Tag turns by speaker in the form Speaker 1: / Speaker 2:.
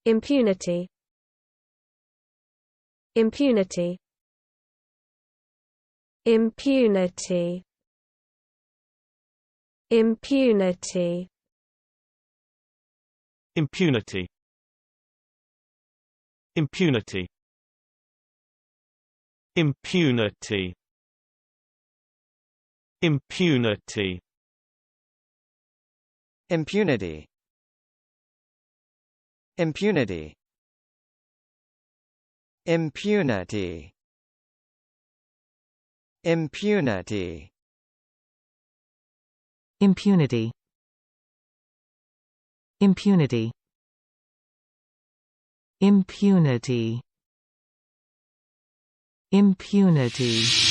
Speaker 1: Impunity. Impunity. Impunity. Impunity.
Speaker 2: Impunity. Impunity. Impunity. Impunity.
Speaker 3: Impunity. Impunity. Impunity. Impunity.
Speaker 4: Impunity. Impunity. Impunity. Impunity.